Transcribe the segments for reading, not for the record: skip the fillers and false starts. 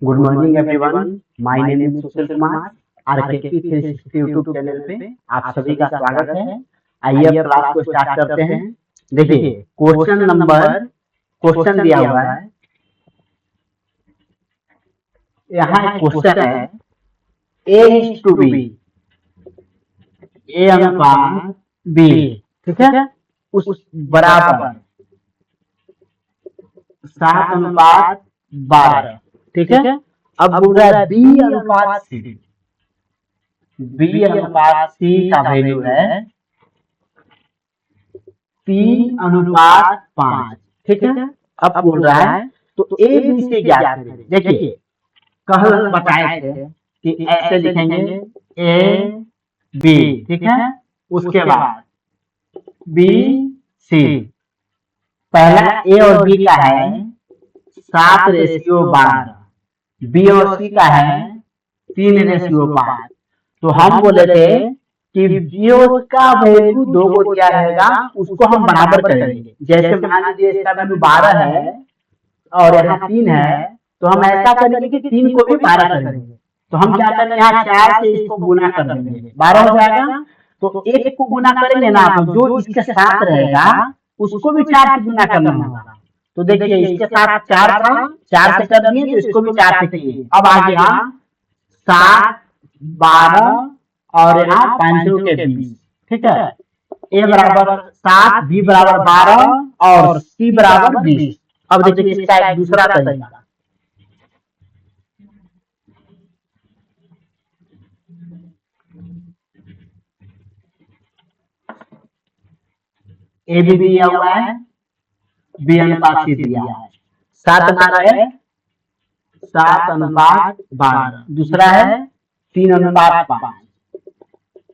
Good morning everyone. My name is Sushil Kumar. RKT 360 YouTube channel पे आप सभी का स्वागत है। आइए अब क्लास को स्टार्ट करते हैं। देखिए क्वेश्चन दिया हुआ है। यहाँ एक क्वेश्चन है, ए इज टू बी, ए अनुपात बी, ठीक है, उस बराबर 7:12, ठीक है। अब बोल रहा है बी अनुपात सी, बी अनुपात सी का वैल्यू है 3:5, ठीक है। अब बोल रहा है तो ए बी से ज्ञात करें। देखिए कल बताए थे कि ऐसे लिखेंगे ए बी, ठीक है, उसके बाद बी सी। पहला ए और बी का है 7:12, बी और सी का है 3:5। तो हम बोले थे कि बी का वैल्यू 2 को दिया रहेगा, उसको हम बराबर करेंगे। जैसे मान लीजिए इसका वैल्यू 12 है और यहाँ 3 है, तो हम ऐसा करेंगे कि 3 को भी 12 करेंगे। तो हम क्या करेंगे, यहाँ 4 से इसको गुना कर देंगे, 12 हो जाएगा। तो एक को गुना करेंगे ना, तो जो इसके साथ रहेगा उसको भी 4 से गुना करना होगा। तो देखिए इसके साथ 4 था, 4 से कर दिए, तो इसको भी 4 से किए। अब आ गया 7, 12 और यहाँ 5 के 20, ठीक है। ए बराबर 7, बी बराबर 12 और सी बराबर 20। अब देखिए इसका एक दूसरा तरीका, ए भी दिया हुआ है, बी अनुपात सी दिया है। 7 माना है 7:12, दूसरा है 3:5,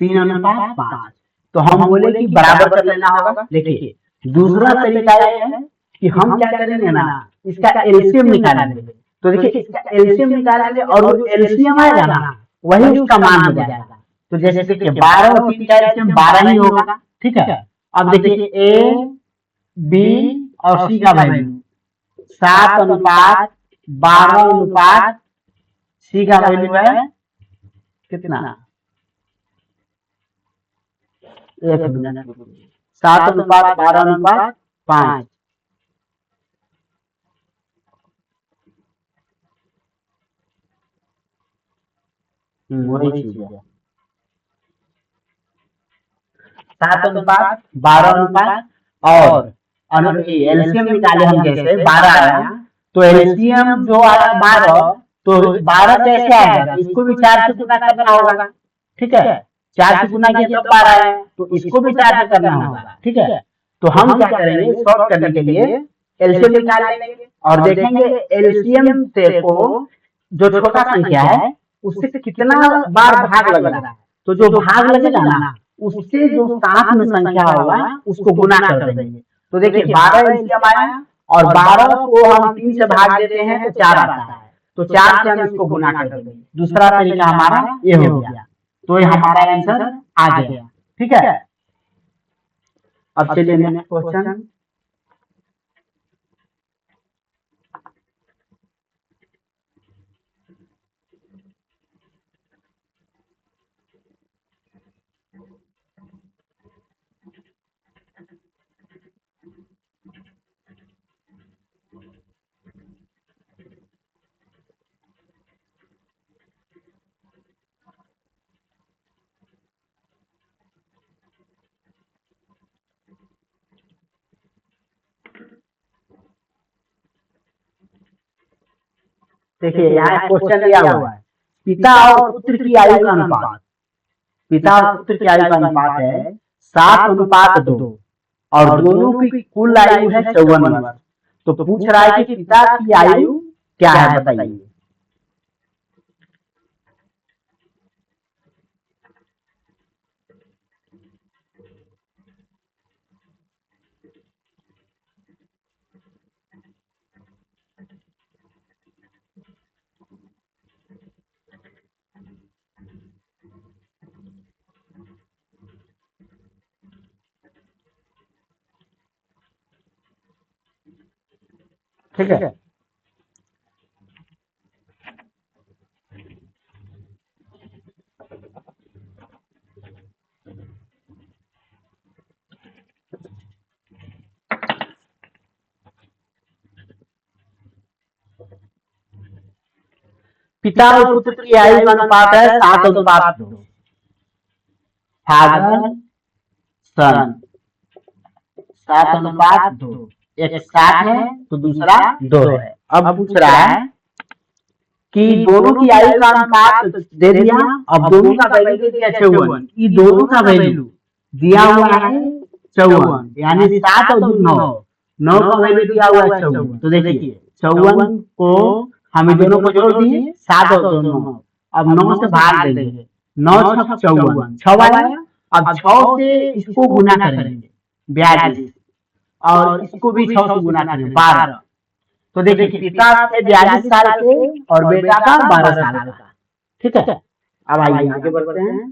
3:5। तो हम बोले कि बराबर कर लेना होगा। देखिए दूसरा तरीका यह है कि हम क्या करेंगे ना, इसका एलसीएम निकालेंगे। तो देखिए इसका एलसीएम निकालेंगे और वो एलसीएम आएगा ना, वही उसका मान हो जाएगा। तो जैसे देखिए 12 और 3 का एलसीएम 12 ही होगा, ठीक है। अब देखिए ए बी और सी का वैल्यू 7:12 सी का वैल्यू है कितना, 1 मिनट, 7:12:5। वही चीज है, 7:12 और एलसीएम निकाले हम। जैसे 12 आया तो एलसीएम जो आया 12, तो 12 कैसे आएगा, इसको भी 4 से गुना करना होगा, ठीक है। 4 से गुना किया तब 12 आया, तो इसको भी 4 से करना होगा, ठीक है। तो हम क्या करेंगे, सॉल्व करने के लिए एलसीएम निकाल लेंगे और देखेंगे एलसीएम से को जो छोटा संख्या है उससे कितना बार भाग लग रहा है। तो जो भाग लगेगा ना, उससे जो साथ में संख्या होगा उसको गुना कर देंगे। तो देखिए 12 एलसीएम आया और 12 को हम 3 से भाग देते हैं तो 4 आता है। तो 4 से हम इसको गुना कर देंगे। दूसरा तरीका हमारा ये हो गया। तो ये हमारा आंसर आ गया, ठीक है। अब चलिए नेक्स्ट क्वेश्चन। देखिए यहाँ क्वेश्चन दिया हुआ है, पिता और पुत्र की आयु का अनुपात। पिता और पुत्र की आयु का अनुपात है 7:2 और दोनों की कुल आयु है 54 वर्ष। तो पूछ रहा है कि पिता की आयु क्या है, बताइए। ठीक है, पिता और पुत्र की आयु का अनुपात है 7:2। फादर सन 7:2। एक 7 है तो दूसरा 2 है। अब पूछ रहा है कि दोनों की आयु का अनुपात दे दिया, अब दोनों का वैल्यू दे दिया 54। ये दोनों का वैल्यू दिया हुआ है 54, यानी 7 और 9, 9 का वैल्यू दिया हुआ है 54। तो देखिए 54 को हम दोनों को जोड़ दिए, 7 और 2 9। अब 9 से भाग देंगे, 9 6 54, 6 आया। अब 6 से इसको गुना करेंगे 42, और इसको भी 6 से गुना करेंगे 12। तो देखिए पिता थे 42 साल के और बेटा का 12 साल का। ठीक है, अब आइए आगे बढ़ते हैं।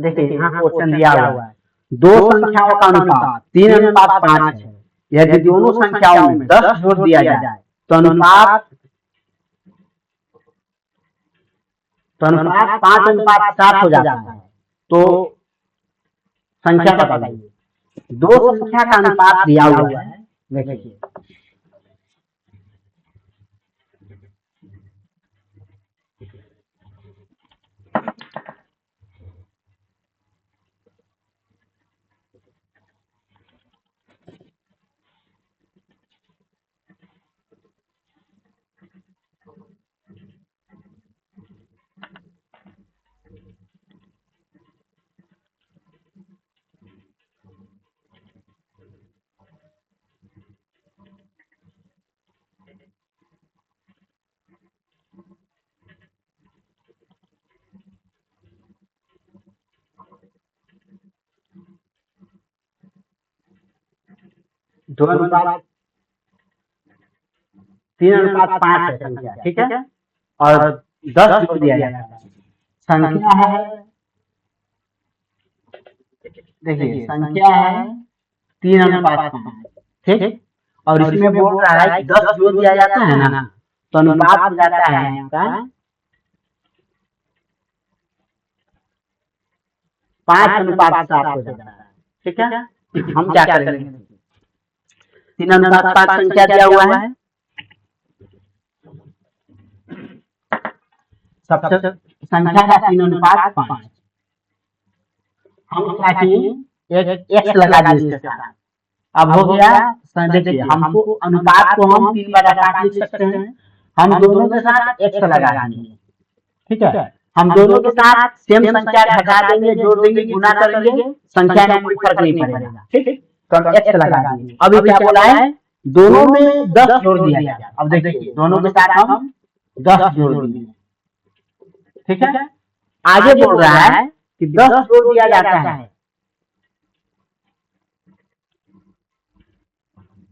देखिए यहाँ क्वेश्चन दिया हुआ है, दो संख्याओं का अनुपात 3:5 है। यदि दोनों संख्याओं में 10 जोड़ दिया जाए तो अनुपात 5:7 हो जाता है। तो संख्या बताइए, दो संख्या का अनुपात दिया हुआ है। देखिए दो अनुपात 3:5 है संख्या, ठीक है, और 10 जोड़ दिया जाता है। संख्या है, देखिए संख्या है 3:5, ठीक, और इसमें बोल रहा है 10 जोड़ दिया जाता है ना, तो अनुपात हो जाता है आपका 5:7 हो जाता है। ठीक है, हम क्या करेंगे, 3:5 संख्या दिया हुआ है, सबसे संख्या का 3:5, हम क्या किए, एक एक्स लगा दिए इसके साथ। अब हो गया, देखिए हमको अनुपात को हम 3/5 लिख सकते हैं। हम दोनों के साथ एक्स लगा देंगे, ठीक है, हम दोनों के साथ सेम संख्या घटा देंगे, जोड़ देंगे, गुना करेंगे, संख्या में कोई फर्क नहीं पड़ेगा। ठीक, तो हम एक्स लगा देंगे। अभी क्या बोला है, दोनों में 10 जोड़ दिया गया। अब देखिए दोनों के साथ हम 10 जोड़ दिए, ठीक है। आगे बोल रहा है कि 10 जोड़ दिया जाता है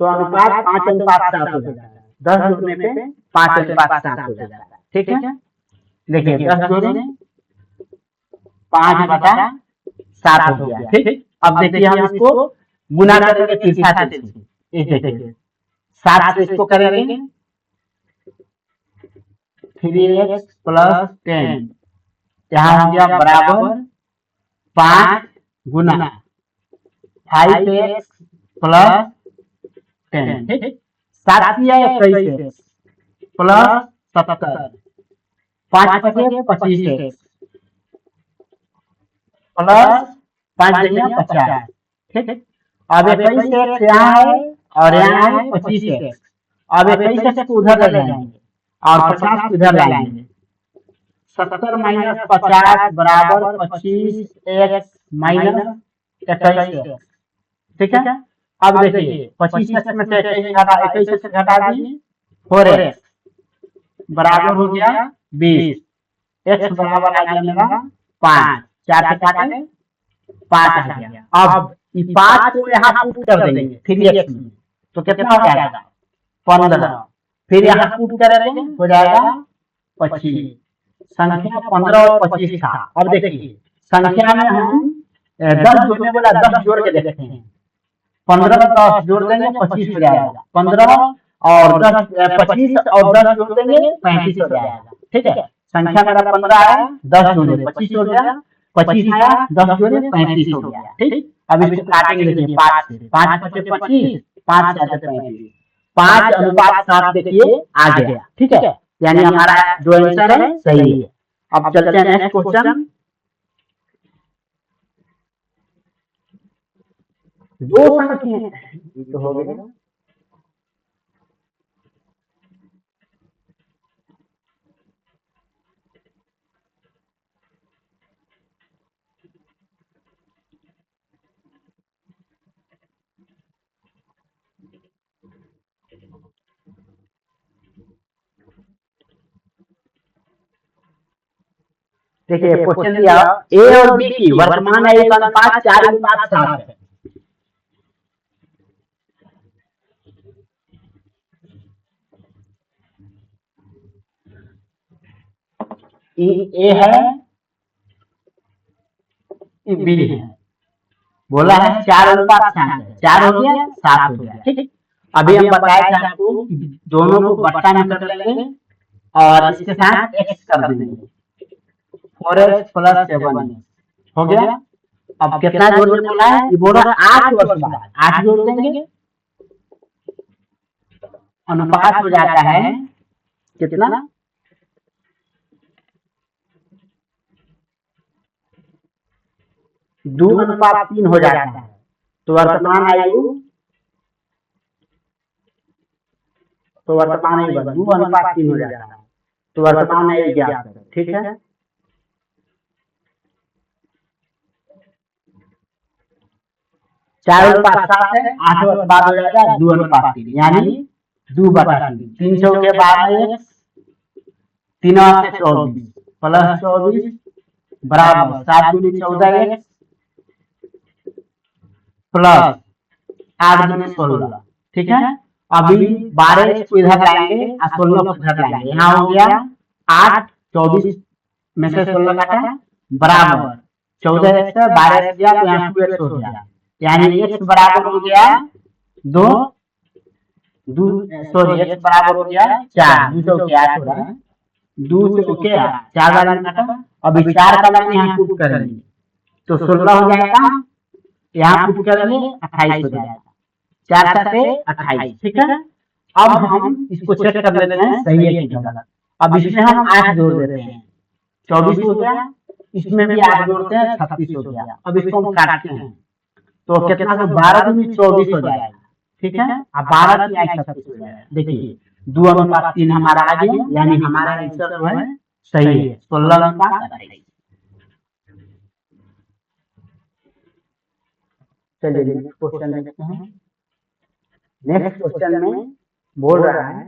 तो अनुपात 5:7 हो जाता है। 10 जोड़ने पे 5:7 हो जाता है, ठीक है। देखिए 10 जोड़े 5/7 हो गया, ठीक। अब देखिए हम इसको गुना करेंगे तिरछा से, इस देखिए 7 से इसको करेंगे 3x + 10, यहाँ हो गया बराबर 5 गुना 5x + 10, ठीक। 7 या 21x + 70, 5 × 25x + 5 × 50, ठीक। अब 21x यहाँ है और यहाँ है 25x। अब 21x को उधर ले जाएंगे और 50 को इधर लाएंगे। 70 - 50 बराबर 25x - 21x, ठीक है। अब देखिए 25x में से 21x घटा दिए 4x बराबर हो गया 20, x बराबर आ गया मेरा 5, 4 से काटे 5 आ गया। अब इस 5 को यहाँ पुट कर देंगे 3x में, तो कितना हो जाएगा 15। फिर यहाँ पुट करेंगे हो जाएगा 25। संख्या 15 और 25 था। अब देखिए संख्या में हम 10 जोड़ने वाला 10 जोड़ के देखते हैं। 15 और 10 जोड़ देंगे 25 हो जाएगा। 15 और 10 25 और 10 जोड़ देंगे 35 हो जाएगा, ठीक है। संख्या मेरा 15 आया, 10 जोड़े 25 हो गया, 25 आया 10 जोड़े 35 हो गया, ठीक। अब इसको काटेंगे देखिए 5 से, 5 × 5 = 25, 5 × 7 = 35, 5:7 देखिए आ गया, ठीक है। यानी हमारा जो आंसर है सही है। अब चलते हैं नेक्स्ट क्वेश्चन। दो संख्या तो हो गया, देखिए क्वेश्चन दिया ए और बी की वर्तमान आयु का अनुपात 4:7 है। ए है बी है, बोला है 4:7 है, 4 हो गया 7 हो गया, ठीक। अभी हम बताए थे आपको दोनों को बट्टा में कर लेंगे और इसके साथ x कर देंगे, 4x + 7 हो गया। अब कितना जोड़ने बोला है, ये बोल रहा है 8 वर्ष बाद 8 जोड़ देंगे, अनुपात हो जाता है कितना 2:3 हो जाता है। तो वर्तमान आयु 2:3 हो जाता है। तो वर्तमान आयु ज्ञात करें, ठीक है। 4:7 है, 8 वर्ष बाद हो जाएगा 2:3, यानी 2/3। 3 चौके 12x, 3 8 24 + 24 बराबर 7 × 14x + 8 × 16, ठीक है। अभी 12x को इधर लाएंगे और 16 को इधर लाएंगे, यहाँ हो गया 8, 24 में से 16 काटा बराबर 14x है, 12x गया तो यहाँ 2x हो गया, यानी x बराबर हो गया 2, सॉरी x बराबर हो गया 4, 2 चौके 8 हो रहा है, 2 चौके 8, 4 बार में काटा। अभी 4 का मान यहाँ पुट करेंगे तो 16 हो जाएगा, यहाँ पुट करेंगे 28 हो जाएगा, 4 7 28, ठीक है। अब हम इसको चेक कर लेते हैं सही है कि गलत। अब इसमें हम 8 जोड़ देते हैं, 24 हो गया, इसमें भी 8 जोड़ते हैं 36 हो गया। अब इसको हम काटते हैं तो कितना हो, 12 दूनी 24 हो जाएगा, ठीक है। अब 12 की 36 हो जाएगा। देखिए 2:3 हमारा आ गया, यानी हमारा आंसर जो है सही है 16:28। चलिए क्वेश्चन देखते हैं। नेक्स्ट क्वेश्चन में बोल रहा है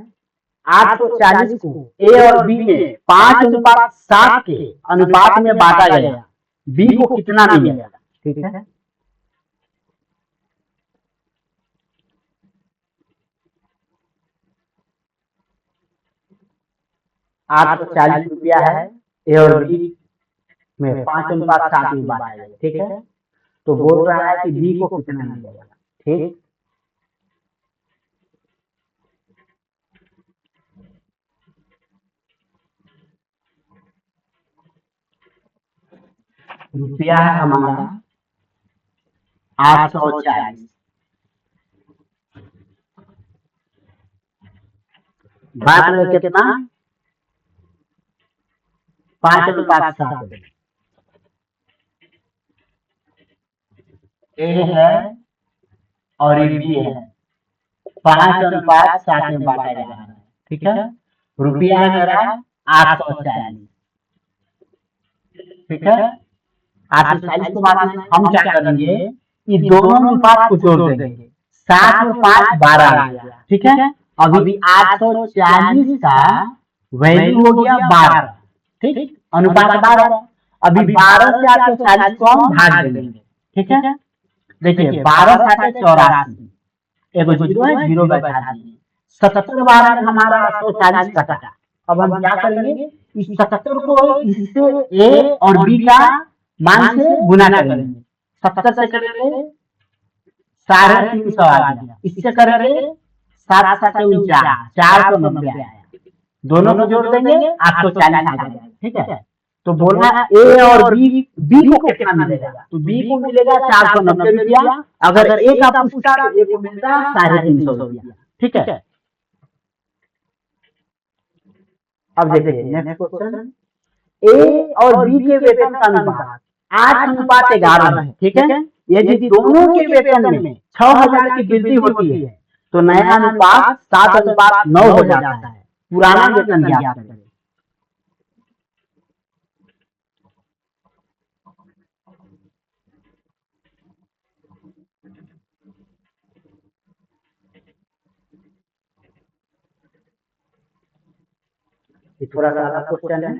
840 को ए और बी में 5:7 के अनुपात में बांटा गया, बी को कितना मिलेगा? ठीक है, 840 रुपया है, ए और बी में 5:7 में बांटा गया। ठीक है, तो बोल रहा है कि बी को कितना मिलेगा। ठीक, रुपया है हमारा 840, बात में कितना? 5:7। ए है और ये बी है, 5:7 में बांटा जा रहा है। ठीक है, रुपया है मेरा 840। ठीक है, 840 के बाद में हम क्या करेंगे, ये दोनों अनुपात को जोड़ देंगे, 7 और 5 12 आ गया। ठीक है, अभी 840 का वैल्यू हो गया 12। ठीक, अनुपात 12, अभी 12 से 840 को हम भाग देंगे। ठीक है, देखिए 12 7 84, एगो जीरो है, जीरो बैठा दिए, 70 बार में हमारा 840 कटा। अब हम क्या करेंगे, इस 70 को इससे ए और बी का मान से गुना करेंगे। 70 से करेंगे 350 आ गया, इससे करेंगे 7 7 49, 490 आया, दोनों को जोड़ देंगे 840 आ जाएगा। ठीक है, तो बोला ए और बी, बी को कितना मिलेगा? तो बी को मिलेगा 490 रुपया, अगर ए का पूछता तो ए को मिलता 350 रुपया। ठीक है, अब देखिए नेक्स्ट क्वेश्चन, ए और बी के वेतन का अनुपात 8:11 है। ठीक है, यदि दोनों के वेतन में 6000 की वृद्धि होती है तो नया अनुपात 7:9 हो जाता है। पुराना वेतन ज्ञात करें। थोड़ा सा क्वेश्चन है,